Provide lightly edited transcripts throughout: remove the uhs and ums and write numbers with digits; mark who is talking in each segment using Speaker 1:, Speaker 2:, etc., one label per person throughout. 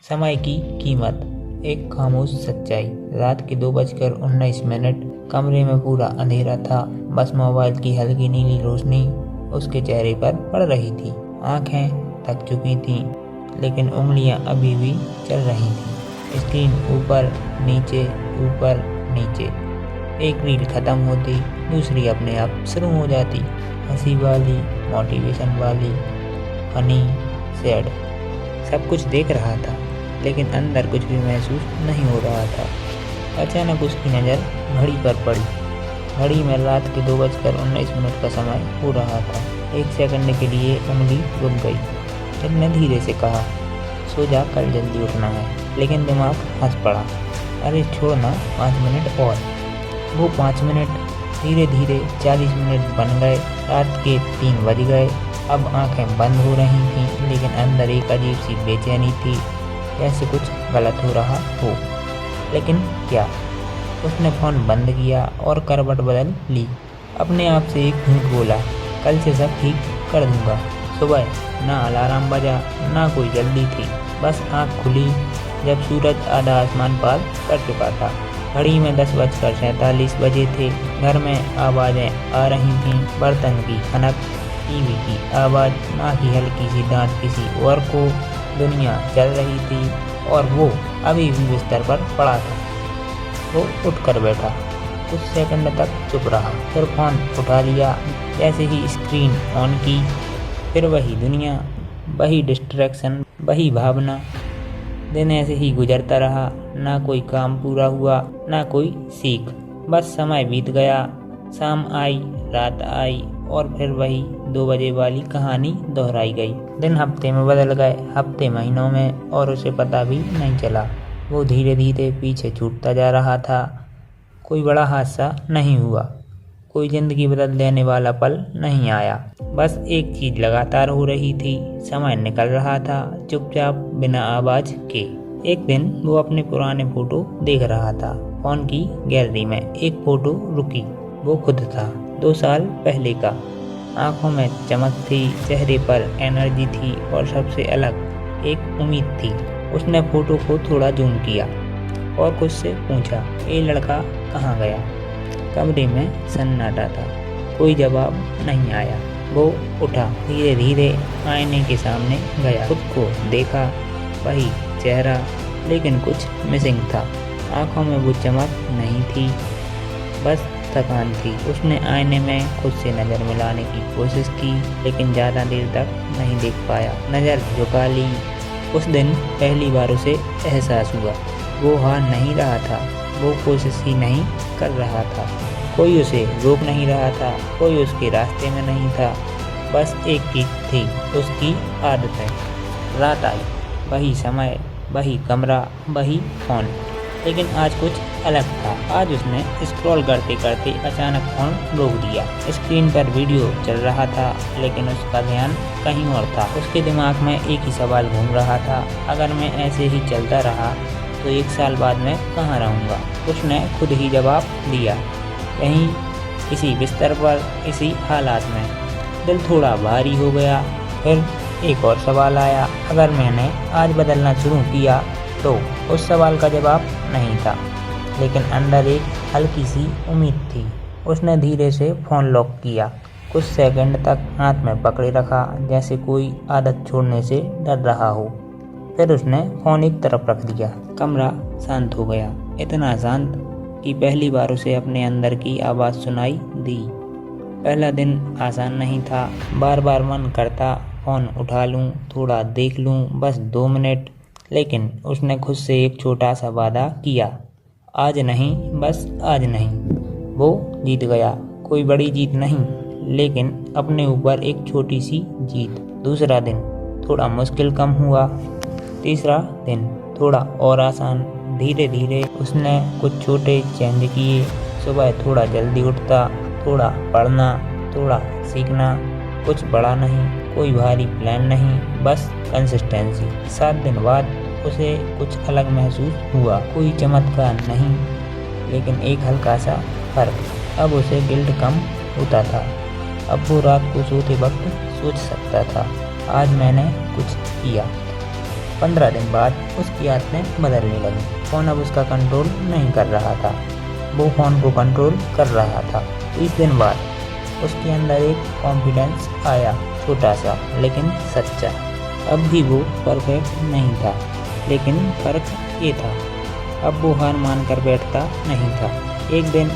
Speaker 1: समय की कीमत। एक खामोश सच्चाई। रात के 2:19। कमरे में पूरा अंधेरा था। बस मोबाइल की हल्की नीली रोशनी उसके चेहरे पर पड़ रही थी। आंखें थक चुकी थीं, लेकिन उंगलियां अभी भी चल रही थीं। स्क्रीन ऊपर नीचे। एक रील खत्म होती, दूसरी अपने आप शुरू हो जाती। हंसी वाली, मोटिवेशन वाली, फनी, सैड। सब कुछ देख रहा था, लेकिन अंदर कुछ भी महसूस नहीं हो रहा था। अचानक उसकी नज़र घड़ी पर पड़ी। घड़ी में रात के 2:19 का समय हो रहा था। एक सेकंड के लिए उंगली रुक गई। फिर ने धीरे से कहा, सो जा, कल जल्दी उठना है। लेकिन दिमाग हंस पड़ा। अरे छोड़ना, 5 मिनट और। वो 5 मिनट धीरे धीरे 40 मिनट बन गए। रात के 3 बज गए। अब आंखें बंद हो रही थीं, लेकिन अंदर एक अजीब सी बेचैनी थी, जैसे कुछ गलत हो रहा हो। लेकिन क्या? उसने फ़ोन बंद किया और करवट बदल ली। अपने आप से एक झूठ बोला, कल से सब ठीक कर दूंगा। सुबह ना अलार्म बजा, ना कोई जल्दी थी। बस आँख खुली जब सूरज आधा आसमान पार कर चुका था। घड़ी में 10:47 बजे थे। घर में आवाज़ें आ रही थीं, बर्तन की खनक, टीवी की आवाज़, माँ की हल्की सी डांट किसी और को। दुनिया चल रही थी और वो अभी भी बिस्तर पर पड़ा था। वो उठकर बैठा, कुछ सेकंड तक चुप रहा, फिर फ़ोन उठा लिया। जैसे ही स्क्रीन ऑन की, फिर वही दुनिया, वही डिस्ट्रैक्शन, वही भावना। दिन ऐसे ही गुजरता रहा। ना कोई काम पूरा हुआ, ना कोई सीख। बस समय बीत गया। शाम आई, रात आई, और फिर वही 2 बजे वाली कहानी दोहराई गई। दिन हफ्ते में बदल गए, हफ्ते महीनों में, और उसे पता भी नहीं चला। वो धीरे धीरे पीछे छूटता जा रहा था। कोई बड़ा हादसा नहीं हुआ, कोई जिंदगी बदल देने वाला पल नहीं आया। बस एक चीज लगातार हो रही थी, समय निकल रहा था, चुपचाप, बिना आवाज के। एक दिन वो अपने पुराने फोटो देख रहा था। फोन की गैलरी में एक फोटो रुकी। वो खुद था, 2 साल पहले का। आंखों में चमक थी, चेहरे पर एनर्जी थी, और सबसे अलग एक उम्मीद थी। उसने फोटो को थोड़ा जूम किया और खुद से पूछा, ये लड़का कहाँ गया? कमरे में सन्नाटा था, कोई जवाब नहीं आया। वो उठा, धीरे धीरे आईने के सामने गया, खुद को देखा, वही चेहरा, लेकिन कुछ मिसिंग था। आंखों में वो चमक नहीं थी, बस थकान थी। उसने आईने में खुद से नज़र मिलाने की कोशिश की, लेकिन ज़्यादा देर तक नहीं देख पाया। नज़र झुका ली। उस दिन पहली बार उसे एहसास हुआ, वो हार नहीं रहा था, वो कोशिश ही नहीं कर रहा था। कोई उसे रोक नहीं रहा था, कोई उसके रास्ते में नहीं था। बस एक चीज़ थी, उसकी आदतें। रात आई, वही समय, वही कमरा, वही फ़ोन। लेकिन आज कुछ अलग था। आज उसने स्क्रॉल करते करते अचानक फ़ोन रोक दिया। स्क्रीन पर वीडियो चल रहा था, लेकिन उसका ध्यान कहीं और था। उसके दिमाग में एक ही सवाल घूम रहा था, अगर मैं ऐसे ही चलता रहा तो 1 साल बाद मैं कहाँ रहूँगा? उसने खुद ही जवाब दिया, यहीं, इसी बिस्तर पर, इसी हालात में। दिल थोड़ा भारी हो गया। फिर एक और सवाल आया, अगर मैंने आज बदलना शुरू किया तो? उस सवाल का जवाब नहीं था, लेकिन अंदर एक हल्की सी उम्मीद थी। उसने धीरे से फ़ोन लॉक किया, कुछ सेकंड तक हाथ में पकड़े रखा, जैसे कोई आदत छोड़ने से डर रहा हो। फिर उसने फ़ोन एक तरफ रख दिया। कमरा शांत हो गया, इतना शांत कि पहली बार उसे अपने अंदर की आवाज़ सुनाई दी। पहला दिन आसान नहीं था। बार बार मन करता, फ़ोन उठा लूँ, थोड़ा देख लूँ, बस 2 मिनट। लेकिन उसने खुद से एक छोटा सा वादा किया, आज नहीं, बस आज नहीं। वो जीत गया, कोई बड़ी जीत नहीं, लेकिन अपने ऊपर एक छोटी सी जीत। दूसरा दिन थोड़ा मुश्किल कम हुआ, तीसरा दिन थोड़ा और आसान। धीरे धीरे उसने कुछ छोटे चेंज किए। सुबह थोड़ा जल्दी उठता, थोड़ा पढ़ना, थोड़ा सीखना। कुछ बड़ा नहीं, कोई भारी प्लान नहीं, बस कंसिस्टेंसी। 7 दिन बाद उसे कुछ अलग महसूस हुआ, कोई चमत्कार नहीं, लेकिन एक हल्का सा फर्क। अब उसे गिल्ट कम होता था। अब वो रात को सोते वक्त सोच सकता था, आज मैंने कुछ किया। 15 दिन बाद उसकी आदतें बदलने लगी। फ़ोन अब उसका कंट्रोल नहीं कर रहा था, वो फ़ोन को कंट्रोल कर रहा था। 20 दिन बाद उसके अंदर एक कॉन्फिडेंस आया, छोटा सा लेकिन सच्चा। अब भी वो परफेक्ट नहीं था, लेकिन फ़र्क ये था, अब वो हार मान कर बैठता नहीं था। एक दिन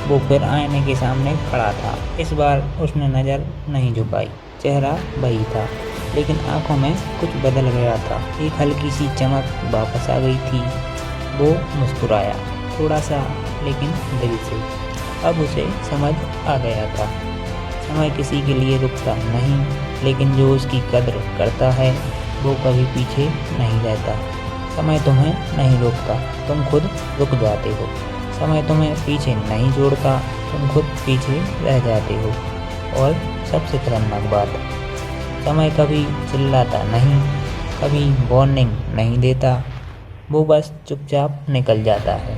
Speaker 1: वो फिर आईने के सामने खड़ा था। इस बार उसने नज़र नहीं झुकाई, चेहरा वही था, लेकिन आंखों में कुछ बदल गया था। एक हल्की सी चमक वापस आ गई थी। वो मुस्कुराया, थोड़ा सा लेकिन दिल से। अब उसे समझ आ गया था, समय किसी के लिए रुकता नहीं, लेकिन जो उसकी कद्र करता है वो कभी पीछे नहीं रहता। समय तुम्हें नहीं रोकता, तुम खुद रुक जाते हो। समय तुम्हें पीछे नहीं जोड़ता, तुम खुद पीछे रह जाते हो। और सबसे खतरनाक बात, समय कभी चिल्लाता नहीं, कभी वार्निंग नहीं देता, वो बस चुपचाप निकल जाता है।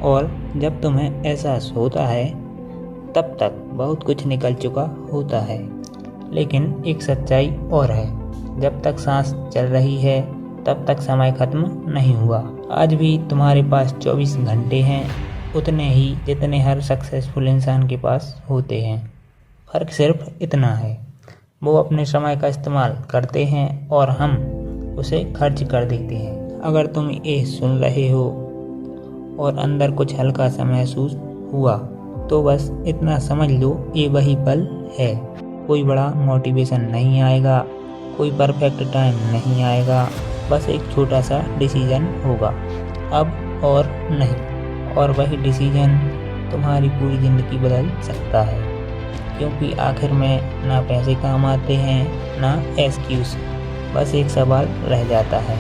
Speaker 1: और जब तुम्हें एहसास होता है तब तक बहुत कुछ निकल चुका होता है। लेकिन एक सच्चाई और है, जब तक सांस चल रही है तब तक समय खत्म नहीं हुआ। आज भी तुम्हारे पास 24 घंटे हैं, उतने ही जितने हर सक्सेसफुल इंसान के पास होते हैं। फ़र्क सिर्फ इतना है, वो अपने समय का इस्तेमाल करते हैं और हम उसे खर्च कर देते हैं। अगर तुम ये सुन रहे हो और अंदर कुछ हल्का सा महसूस हुआ, तो बस इतना समझ लो, ये वही पल है। कोई बड़ा मोटिवेशन नहीं आएगा, कोई परफेक्ट टाइम नहीं आएगा, बस एक छोटा सा डिसीजन होगा, अब और नहीं। और वही डिसीजन तुम्हारी पूरी ज़िंदगी बदल सकता है। क्योंकि आखिर में ना पैसे काम आते हैं, ना एक्सक्यूज़। बस एक सवाल रह जाता है,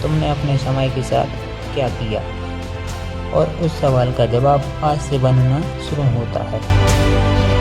Speaker 1: तुमने अपने समय के साथ क्या किया? और उस सवाल का जवाब आज से बनना शुरू होता है।